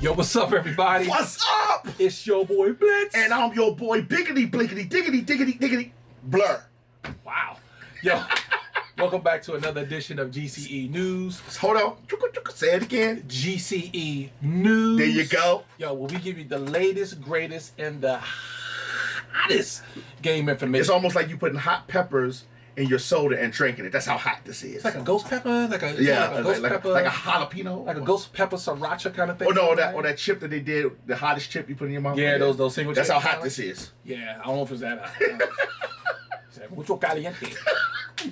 Yo, what's up, everybody? What's up? It's your boy Blitz. And I'm your boy Biggity Blinkity Diggity Diggity Diggity Blur. Wow. Yo, welcome back to another edition of GCE News. Hold on. Say it again. GCE News. There you go. Yo, where we give you the latest, greatest, and the hottest game information. It's almost like you putting hot peppers in your soda and drinking it. That's how hot this is. It's like a ghost pepper, like a ghost like pepper, like a jalapeno, like a ghost pepper siracha kind of thing. Oh no, that chip that they did, the hottest chip you put in your mouth. Yeah, those single. That's how chips, hot this is. Yeah, I don't know if it's that hot. Mucho caliente.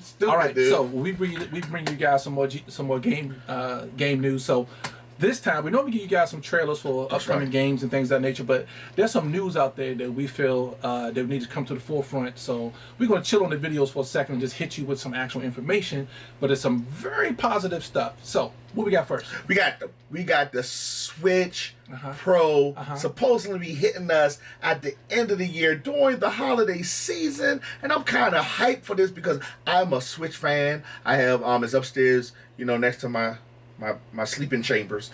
Stupid, All right, dude. so we bring you guys some more game news. So this time we normally give you guys some trailers for upcoming games and things of that nature, but there's some news out there that we feel that we need to come to the forefront. So we're gonna chill on the videos for a second and just hit you with some actual information, but it's some very positive stuff. So what we got first? We got the Switch Pro supposedly be hitting us at the end of the year during the holiday season, and I'm kind of hyped for this because I'm a Switch fan. I have it's upstairs, next to my sleeping chambers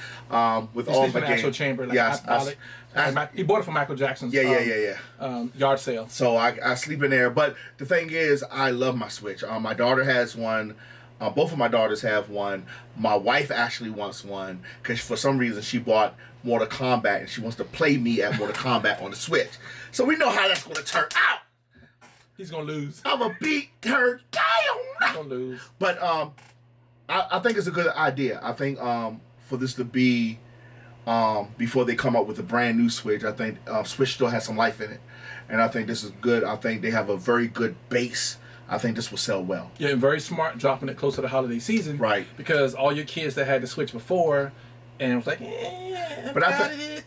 with all my games. Actual chamber, like he bought it from Michael Jackson's yard sale. So I sleep in there, but the thing is, I love my Switch. My daughter has one. Both of my daughters have one. My wife actually wants one because for some reason she bought Mortal Kombat and she wants to play me at Mortal Kombat on the Switch. So we know how that's going to turn out. He's going to lose. I'm going to beat her down. He's going to lose. But I think it's a good idea. I think for this to be before they come up with a brand new Switch, I think Switch still has some life in it. And I think this is good. I think they have a very good base. I think this will sell well. Yeah, and very smart dropping it close to the holiday season. Right. Because all your kids that had the Switch before and it was like, and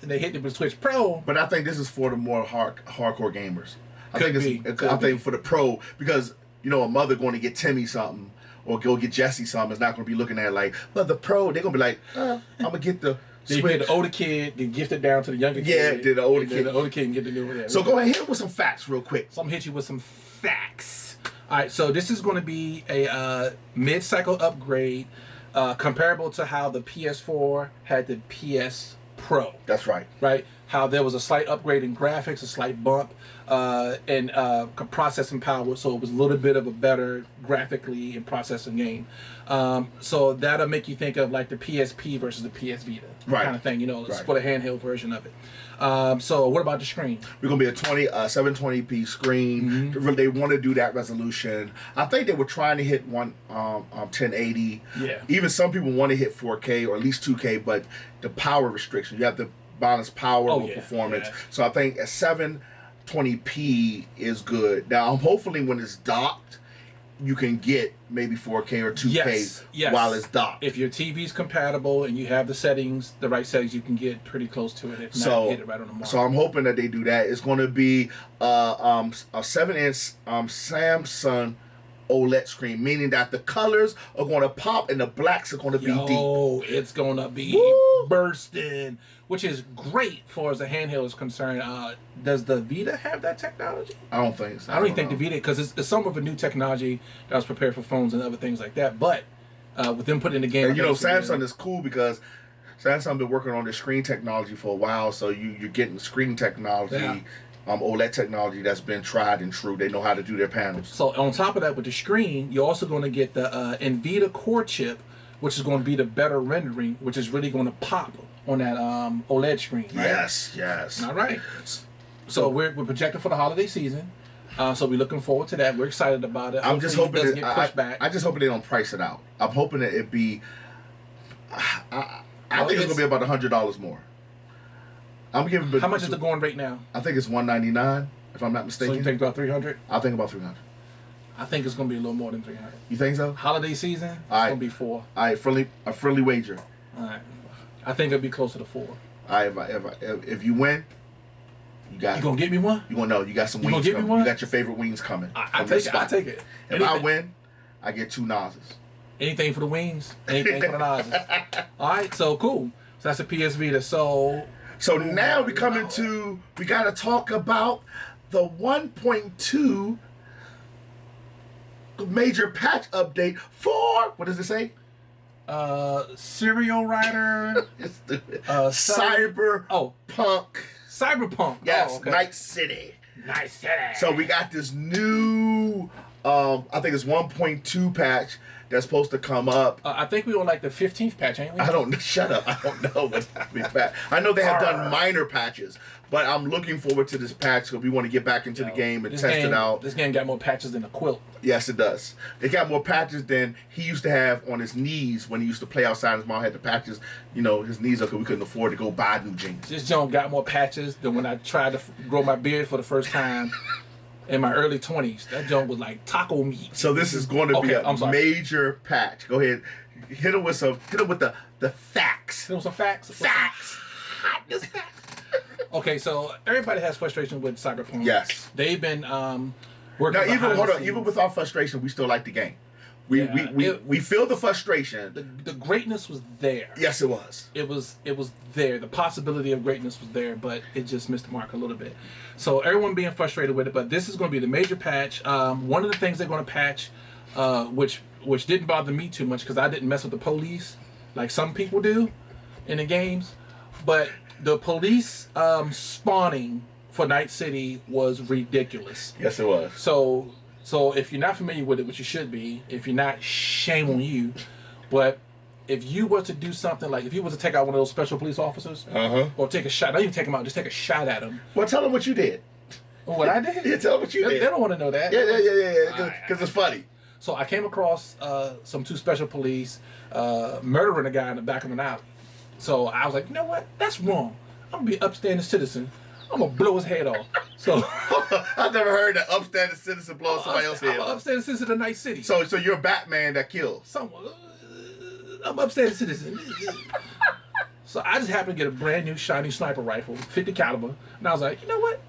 they hit it with Switch Pro. But I think this is for the more hardcore gamers. I think for the pro, because a mother going to get Timmy something or go get Jesse something is not going to be looking at it like, well, the pro, they're going to be like, I'm going to get the Switch. They get the older kid, then gift it down to the younger kid. Yeah, the older kid. The older kid can get the new one. So go ahead, hit it with some facts real quick. So I'm going to hit you with some facts. All right, so this is going to be a mid-cycle upgrade comparable to how the PS4 had the PS Pro. That's right. Right? How there was a slight upgrade in graphics, a slight bump in processing power, so it was a little bit of a better graphically and processing game. So that'll make you think of like the PSP versus the PS Vita kind of thing, it's for the handheld version of it. So what about the screen? We're going to be a 720p screen. They want to do that resolution. I think they were trying to hit 1080. Yeah. Even some people want to hit 4K or at least 2K, but the power restriction, you have to balance power with performance. Yeah. So I think a 720p is good. Now, hopefully when it's docked, you can get maybe 4K or 2K while it's docked. If your TV's compatible and you have the right settings, you can get pretty close to it. If not, hit it right on the mark. So I'm hoping that they do that. It's going to be a 7-inch Samsung OLED screen, meaning that the colors are going to pop and the blacks are going to be deep. Oh, it's going to be bursting, which is great for as a handheld is concerned. Does the Vita have that technology? I don't think so. I don't even think the Vita, because it's some of a new technology that was prepared for phones and other things like that. But with them putting in the game, and Samsung is cool because Samsung been working on their screen technology for a while, so you're getting screen technology. Yeah. OLED technology that's been tried and true. They know how to do their panels. So on top of that, with the screen, you're also going to get the NVIDIA core chip, which is going to be the better rendering, which is really going to pop on that OLED screen. Right? Yes. All right. So we're projected for the holiday season. So we're looking forward to that. We're excited about it. I'm just hoping it doesn't get pushed back. I just hope they don't price it out. I'm hoping that it be. I think it's going to be about $100 more. I'm giving. How much is the going rate now? I think it's $199, if I'm not mistaken. So you think about $300? I think about $300. I think it's going to be a little more than $300. You think so? Holiday season, it's going to be $4. All right, a friendly wager. All right, I think it'll be closer to $4. All right, if you win, you got. You gonna get me one? You gonna know you got some wings coming. You got your favorite wings coming. I take it. If I win, I get 2 nozes. Anything for the wings. Anything for the nozes. All right, so cool. So that's a PS Vita. So now we got to talk about the 1.2 major patch update for, what does it say? Serial Rider. Cyberpunk. Cyberpunk. Yes, okay. Night City. Night City. So we got this new, I think it's 1.2 patch that's supposed to come up. I think we were like the 15th patch, ain't we? I don't know. Shut up. I don't know what's happening back. I know they have done minor patches, but I'm looking forward to this patch because we want to get back into the game and test it out. This game got more patches than a quilt. Yes, it does. It got more patches than he used to have on his knees when he used to play outside. His mom had the patches, his knees up because we couldn't afford to go buy new jeans. This joint got more patches than when I tried to grow my beard for the first time. In my early 20s, that joint was like taco meat. So this is going to be a major patch. Go ahead, hit him with the facts. Hit him with some facts. Facts. Okay, so everybody has frustration with Cyberpunk. Yes, they've been working. Now, even with our frustration, we still like the game. We feel the frustration. The greatness was there. Yes, it was. It was there. The possibility of greatness was there, but it just missed the mark a little bit. So everyone being frustrated with it, but this is going to be the major patch. One of the things they're going to patch, which didn't bother me too much because I didn't mess with the police like some people do in the games, but the police spawning for Night City was ridiculous. Yes, it was. So if you're not familiar with it, which you should be, if you're not, shame on you. But if you were to do something like, if you were to take out one of those special police officers, or take a shot, don't even take them out, just take a shot at them. Well, tell them what you did. What I did? Yeah, tell them what you did. They don't want to know that. Yeah, because it's funny. So I came across some two special police murdering a guy in the back of an alley. So I was like, you know what? That's wrong. I'm going to be an upstanding citizen. I'm going to blow his head off. So I've never heard an upstanding citizen blow somebody else's head off. I'm an upstanding citizen of Night City. So you're Batman that kills. I'm an upstanding citizen. So I just happened to get a brand new shiny sniper rifle, 50 caliber. And I was like, you know what?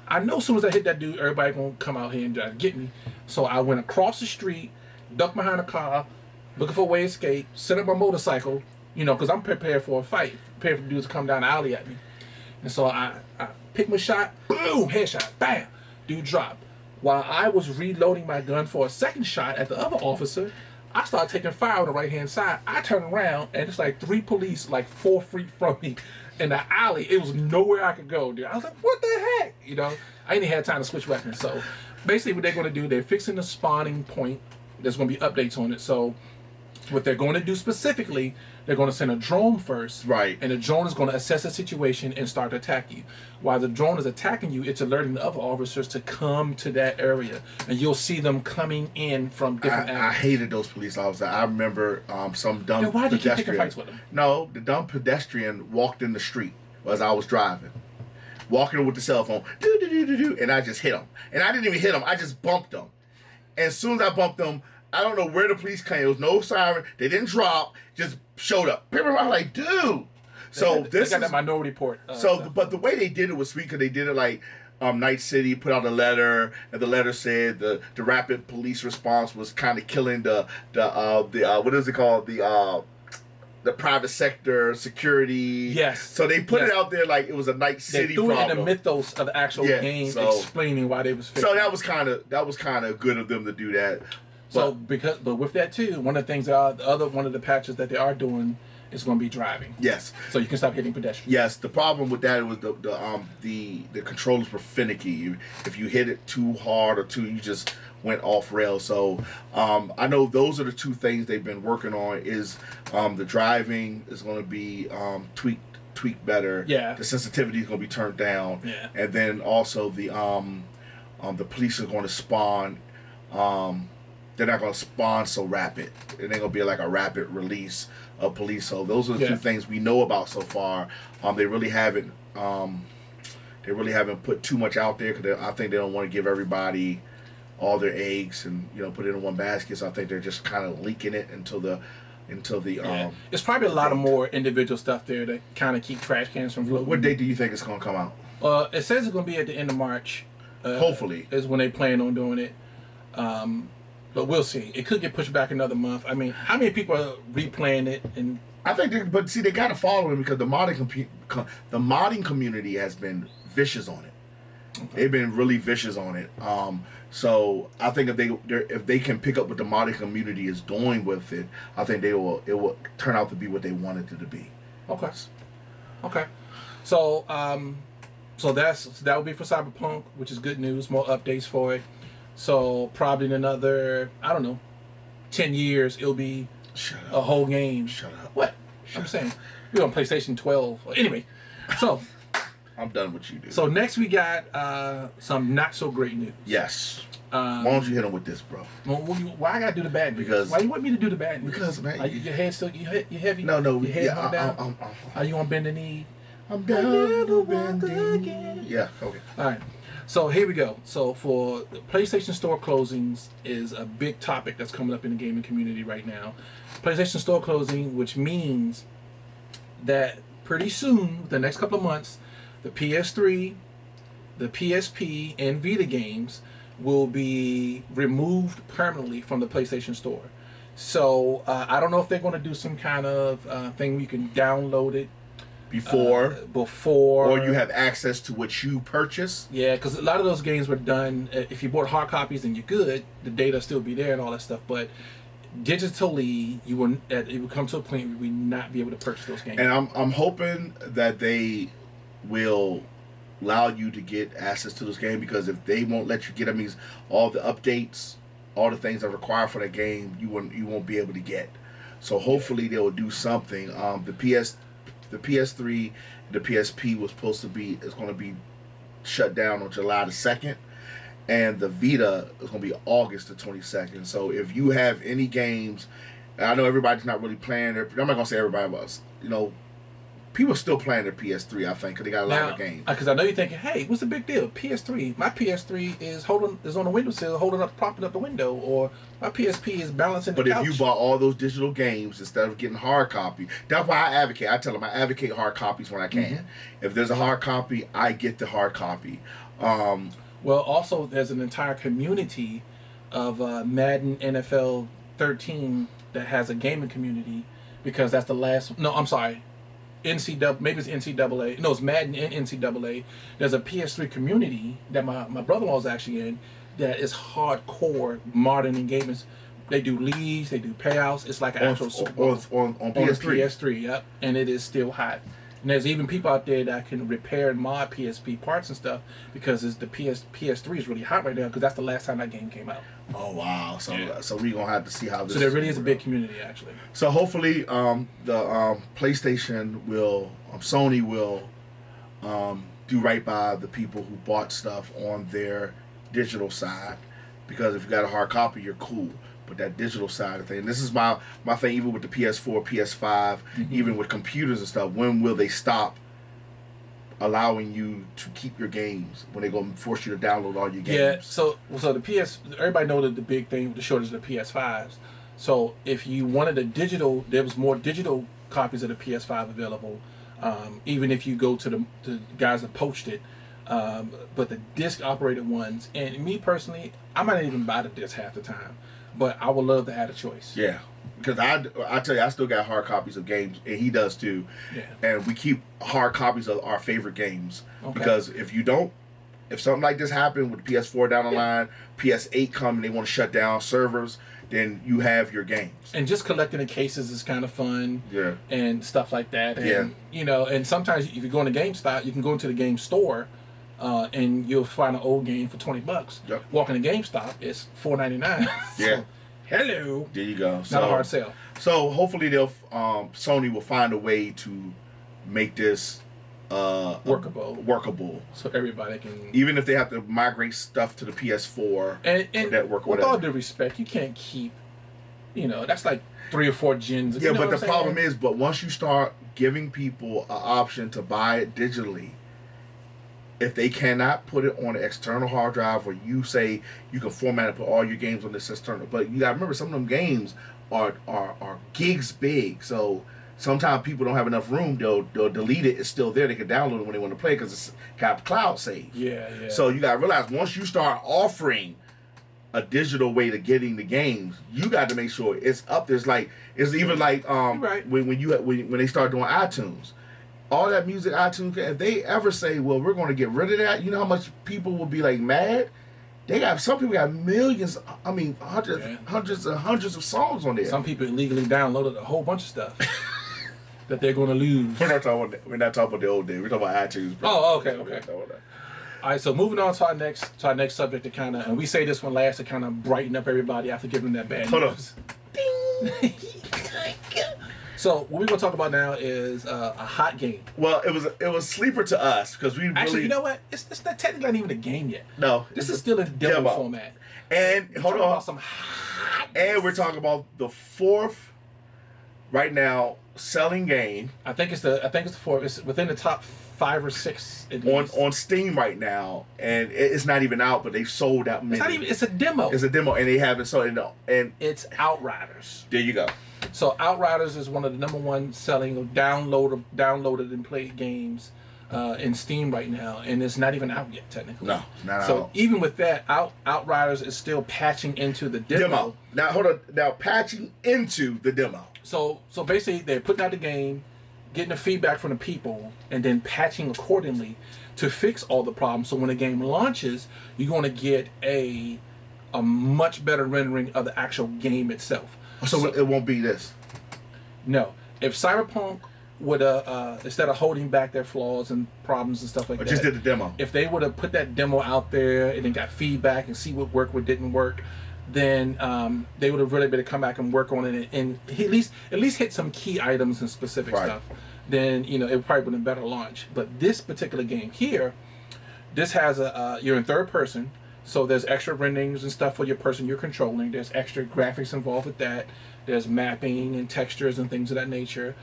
I know as soon as I hit that dude, everybody going to come out here and try to get me. So I went across the street, ducked behind a car, looking for a way to escape, set up my motorcycle, because I'm prepared for a fight, prepared for dudes to come down the alley at me. And so I picked my shot, boom, headshot, bam, dude dropped. While I was reloading my gun for a second shot at the other officer, I started taking fire on the right-hand side. I turned around, and it's like 3 police, like 4 feet from me in the alley. It was nowhere I could go, dude. I was like, what the heck? I ain't even had time to switch weapons. So basically what they're going to do, they're fixing the spawning point. There's going to be updates on it. So what they're going to do specifically, they're going to send a drone first. Right. And the drone is going to assess the situation and start to attack you. While the drone is attacking you, it's alerting the other officers to come to that area. And you'll see them coming in from different areas. I hated those police officers. I remember some dumb pedestrian. Why did you keep picking fights with them? No, the dumb pedestrian walked in the street as I was driving. Walking with the cell phone. And I just hit him. And I didn't even hit him. I just bumped him. And as soon as I bumped him, I don't know where the police came. There was no siren. They didn't drop. Just showed up. I was like, dude. So they got that minority report. But the way they did it was sweet because they did it like Night City put out a letter, and the letter said the rapid police response was kind of killing the what is it called, the private sector security. Yes. So they put it out there like it was a Night City problem. They threw it in the mythos of the actual game, explaining why they was fixing. So that was kind of good of them to do that. But with that too, one of the things one of the patches that they are doing is going to be driving. Yes. So you can stop hitting pedestrians. Yes. The problem with that was the controllers were finicky. If you hit it too hard or you just went off rail. So I know those are the two things they've been working on. Is the driving is going to be tweaked better. Yeah. The sensitivity is going to be turned down. Yeah. And then also the police are going to spawn. They're not going to spawn so rapid. It ain't going to be like a rapid release of police. So those are the two things we know about so far. They really haven't put too much out there because I think they don't want to give everybody all their eggs and put it in one basket. So I think they're just kind of leaking it until the It's probably a lot of more individual stuff there to kind of keep trash cans from floating. What date do you think it's going to come out? It says it's going to be at the end of March. Hopefully is when they plan on doing it. But we'll see. It could get pushed back another month. I mean, how many people are replaying it? And I think, they got to follow him because the modding community has been vicious on it. Okay. They've been really vicious on it. So I think if they can pick up what the modding community is doing with it, I think it will turn out to be what they wanted it to be. Okay. Okay. So that would be for Cyberpunk, which is good news. More updates for it. So probably in another, I don't know, 10 years it'll be a whole game. Shut up. What? I'm saying we're on PlayStation 12. Anyway, so I'm done with you, dude. So next we got some not so great news. Yes. Why don't you hit them with this, bro? Why I gotta do the bad news? Because why you want me to do the bad news? Because, man, your head still you heavy? No. Your head down? Are you on bend the knee? I'm down to bend the knee. Yeah. Okay. All right. So here we go. So for the PlayStation Store closings is a big topic that's coming up in the gaming community right now. PlayStation Store closing, which means that pretty soon, the next couple of months, the PS3, the PSP, and Vita games will be removed permanently from the PlayStation Store. So I don't know if they're going to do some kind of thing where you can download it before, or you have access to what you purchase. Yeah, because a lot of those games were done. If you bought hard copies, then you're good. The data still be there and all that stuff. But digitally, it will come to a point where we not be able to purchase those games. And I'm hoping that they will allow you to get access to this game, because if they won't let you get, that means all the updates, all the things that are required for the game, you won't be able to get. So hopefully they will do something. The PS3 and the PSP is going to be shut down on July the 2nd, and the Vita is going to be August the 22nd. So if you have any games, I know everybody's not really playing their, I'm not going to say everybody was, people are still playing their PS3, I think, because they got a lot of games. Because I know you're thinking, hey, what's the big deal? PS3, my PS3 is on the windowsill, propping up the window, or my PSP is balancing the couch. But if you bought all those digital games instead of getting hard copy, that's why I advocate. I tell them I advocate hard copies when I can. Mm-hmm. If there's a hard copy, I get the hard copy. Well, also there's an entire community of Madden NFL 13 that has a gaming community, because that's the last. No, I'm sorry. Maybe it's NCAA. No, it's Madden and NCAA. There's a PS3 community that my brother-in-law is actually in that is hardcore modern gamers. They do leagues, they do payouts. It's like an actual Super Bowl on PS3. PS3, yep. And it is still hot. And there's even people out there that can repair and mod PSP parts and stuff, because the PS3 is really hot right now, because that's the last time that game came out. Oh wow! So we're gonna have to see how this. So there really is a big community actually. So hopefully, the PlayStation Sony will do right by the people who bought stuff on their digital side, because if you got a hard copy, you're cool. But that digital side of things, and this is my thing, even with the PS4, PS5, mm-hmm. even with computers and stuff, when will they stop allowing you to keep your games, when they're going to force you to download all your games? Yeah, so everybody knows that the big thing with the shortage of the PS5s. So if you wanted a digital, there was more digital copies of the PS5 available, even if you go to the guys that poached it. But the disc operated ones, and me personally, I might not even buy the disc half the time. But I would love to have a choice. Yeah, because I tell you, I still got hard copies of games, and he does too. Yeah. And we keep hard copies of our favorite games. Okay. Because if something like this happened with PS4 down the line, PS8 come and they want to shut down servers, then you have your games. And just collecting the cases is kind of fun. Yeah. And stuff like that. And, and sometimes if you go into GameStop, you can go into the game store. And you'll find an old game for $20. Yep. Walk in the GameStop, it's $4.99. Yeah. Hello. There you go. Not a hard sell. So hopefully Sony will find a way to make this workable. So everybody can. Even if they have to migrate stuff to the PS4 and network. With all due respect, you can't keep. That's like 3 or 4 gens. Yeah, but the problem is, once you start giving people an option to buy it digitally, if they cannot put it on an external hard drive, or you say you can format and put all your games on this external, but you gotta remember, some of them games are gigs big, so sometimes people don't have enough room. They'll delete it. It's still there. They can download it when they want to play, because it's got cloud save. Yeah. So you gotta realize, once you start offering a digital way to getting the games, you got to make sure it's up there. It's even like right. when they start doing iTunes. all that music iTunes, if they ever say, well, we're going to get rid of that, you know how much people will be like mad? Some people got millions, hundreds and hundreds of songs on there. Some people illegally downloaded a whole bunch of stuff that they're going to lose. We're not talking about the old days. We're talking about iTunes. Bro. Oh, okay. All right, so moving on to our next subject to kind of, and we say this one last to kind of brighten up everybody after giving them that bad news. Ding. So what we're gonna talk about now is a hot game. Well, it was sleeper to us because we actually, you know what? It's not technically not even a game yet. No, this is still a demo format. And hold on, and we're talking about the fourth right now selling game. I think it's the fourth. It's within the top 5 or 6 on Steam right now, and it's not even out, but they've sold out many. It's not even. It's a demo. It's a demo, and they haven't sold. And it's Outriders. There you go. So Outriders is one of the #1 selling downloaded and played games in Steam right now, and it's not even out yet technically. No, it's not out. So even with that, Outriders is still patching into the demo. Now hold on. Now patching into the demo. So basically, they're putting out the game, getting the feedback from the people, and then patching accordingly to fix all the problems. So when the game launches, you're going to get a much better rendering of the actual game itself. So it won't be this. No. If Cyberpunk would instead of holding back their flaws and problems and stuff like that, just did the demo. If they would have put that demo out there and then got feedback and see what worked, what didn't work, then they would have really been to come back and work on it and at least hit some key items and specific stuff. Then it probably would have been a better launch. But this particular game here, this has you're in third person. So there's extra renderings and stuff for your person you're controlling. There's extra graphics involved with that. There's mapping and textures and things of that nature.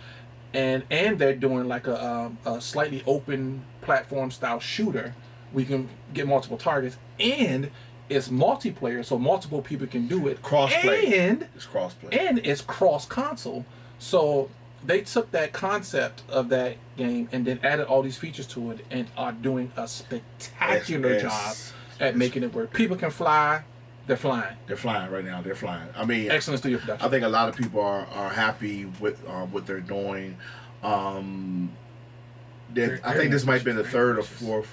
And they're doing like a slightly open platform style shooter. We can get multiple targets. And it's multiplayer, so multiple people can do it. Crossplay. And it's crossplay. And it's cross console. So they took that concept of that game and then added all these features to it and are doing a spectacular job at making it work. People can fly. They're flying. They're flying right now. They're flying. I mean, excellent studio production. I think a lot of people are happy with what they're doing. I think this might be the third or fourth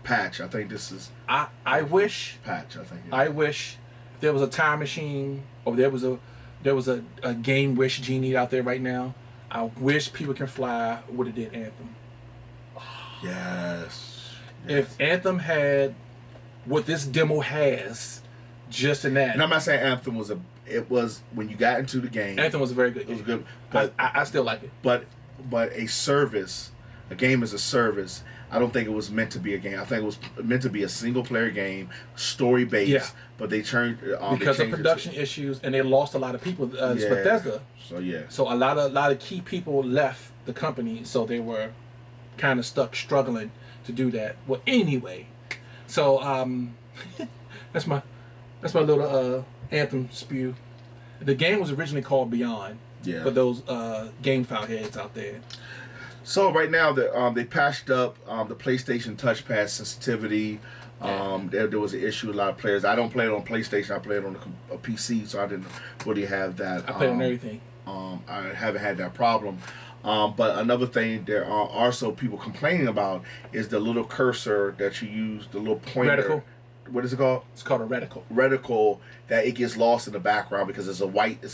patch. I think this is. I wish patch. I think. I wish there was a time machine, or there was a game wish genie out there right now. I wish people can fly. Would have did Anthem. Yes. If Anthem had what this demo has, just in that. And I'm not saying Anthem was it was when you got into the game. Anthem was a very good game. It was good, but I still like it. But a service, a game is a service. I don't think it was meant to be a game. I think it was meant to be a single player game, story based. Yeah. But they turned because of production issues, and they lost a lot of people. It's Bethesda. So yeah. So a lot of key people left the company, so they were kind of struggling to do that. Well, anyway. So that's my little Anthem spew. The game was originally called Beyond. Yeah. For those GameFoul heads out there. So right now they patched up the PlayStation touchpad sensitivity. There was an issue with a lot of players. I don't play it on PlayStation. I play it on a PC, so I didn't really have that. I play on everything. I haven't had that problem. But another thing there are also people complaining about is the little cursor that you use, the little pointer. Reticle. What is it called? It's called a reticle. Reticle, that it gets lost in the background because it's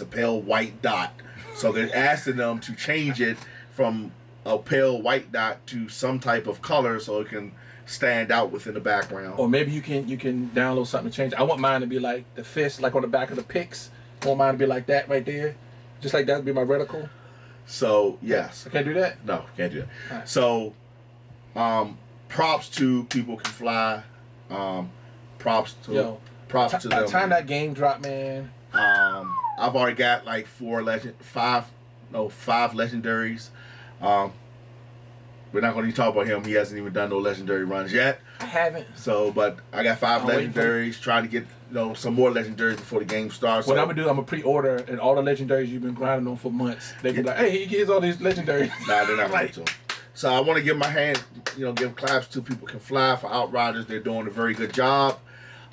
a pale white dot. So they're asking them to change it from a pale white dot to some type of color so it can stand out within the background. Or maybe you can download something to change. I want mine to be like the fist, like on the back of the Pix. I want mine to be like that right there. Just like that would be my reticle. So yes. I can't do that? No, can't do that. Right. So props to people can fly. Props to them. Time that game drop, man. I've already got like 5 legendaries. We're not going to talk about him. He hasn't even done no legendary runs yet. I haven't. So, but I got 5 legendaries. Trying to get some more legendaries before the game starts. What I'm gonna do, I'm gonna pre-order and all the legendaries you've been grinding on for months. They be like, "Hey, he gives all these legendaries." Nah, they're not like to. So I want to give my hand, give claps to People Can Fly for Outriders. They're doing a very good job.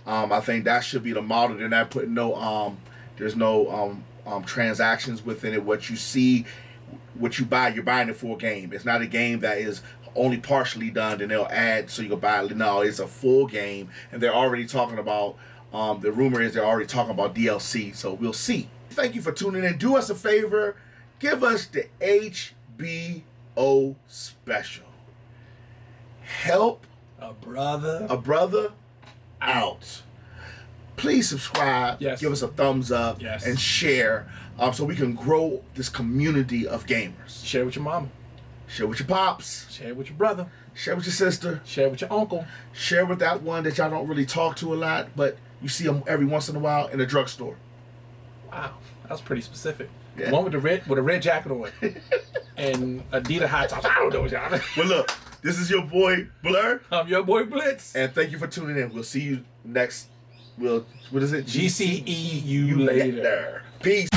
I think that should be the model. They're not putting there's no transactions within it. What you see what you buy, you're buying the full game. It's not a game that is only partially done and they'll add so you can buy it. No, it's a full game, and they're already talking about. The rumor is they're already talking about DLC, so we'll see. Thank you for tuning in. Do us a favor, give us the HBO special. Help a brother out. Please subscribe. Yes. Give us a thumbs up. Yes. And share so we can grow this community of gamers. Share with your mama. Share with your pops. Share with your brother. Share with your sister. Share with your uncle. Share with that one that y'all don't really talk to a lot, but you see them every once in a while in a drugstore. Wow, that's pretty specific. Yeah. One with a red jacket on and Adidas high tops. I don't know, y'all. But look, this is your boy Blur. I'm your boy Blitz. And thank you for tuning in. We'll see you next. What is it? GCE you later. Peace.